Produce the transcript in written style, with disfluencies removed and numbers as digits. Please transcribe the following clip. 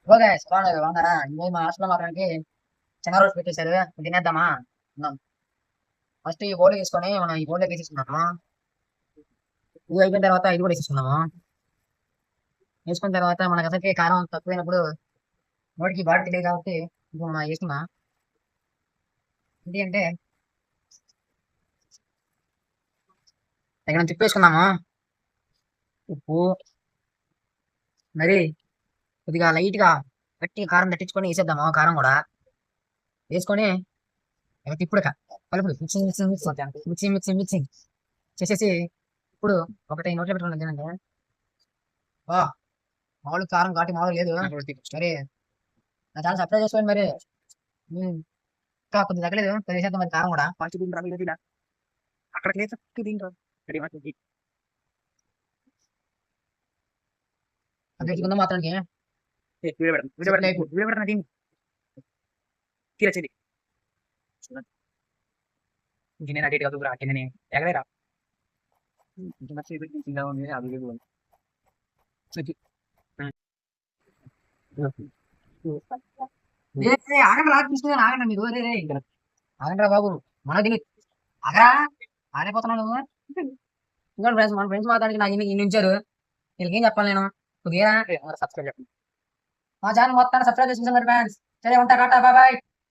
Okay బాగున్నారా? ఇవి మా హాస్టల్లో మాత్రానికి చిన్న రోజు పెట్టేశారు. తినేద్దామా? ఫస్ట్ ఈ బోర్డు తీసుకొని మనం ఈ బోర్డులోకి వేసేసుకున్నాము. ఇది అయిపోయిన తర్వాత ఇది కూడా వేసేసుకున్నాము. వేసుకున్న తర్వాత మనకు అసలుకి కారం తక్కువైనప్పుడు నోటికి బాగా తెలియదు కాబట్టి ఇప్పుడు మనం వేసుకున్నా. ఏంటి అంటే తగిన తిప్పి వేసుకున్నాము. ఉప్పు మరి కొద్దిగా లైట్గా గట్టి కారం తట్టించుకొని వేసేద్దాము. కారం కూడా వేసుకొని తిప్పుడు కలుపుడు mixing mixing mixing mixing mixing mixing చేసేసి ఇప్పుడు ఒకటి నోట్లో పెట్టుకున్నది ఏంటంటే వా మామూలు కారం ఘాటి మామూలు లేదు మరి నా చాలా సర్ప్రైజ్ చేసుకోండి మరి. ఉమ్, ఇంకా కొద్దిగా తగ్గలేదు తెలిసేద్దాం మరి కారం కూడా ఫస్ట్ దీని రాదు ఇది అక్కడ లేదు దీని రాదు అది తెచ్చుకుందాం మాత్రానికి వీడియో పెడతాను దీన్ని తీరచ్చేది ఇంక అటు ఇటు రా కింద ఎగలేరా ఆగండి రా తీసుకుని ఆగండి మీరు ఆగండి రా బాబు మన దీన్ని ఆగరా ఆగైపోతున్నావు నువ్వు ఇంకా ఫ్రెండ్స్ మన ఫ్రెండ్స్ మాట్లాడికి నాకు ఇన్ని ఉంచారు వీళ్ళకి ఏం చెప్పాలి నేను కొద్దిగా సబ్స్క్రైబ్ చెప్పండి మా ఛానల్ మొత్తాన్ని సబ్స్క్రైబ్ చేసుకుంటాం ఫ్రెండ్స్ సరే ఉంటా టాటా బాయ్ బాయ్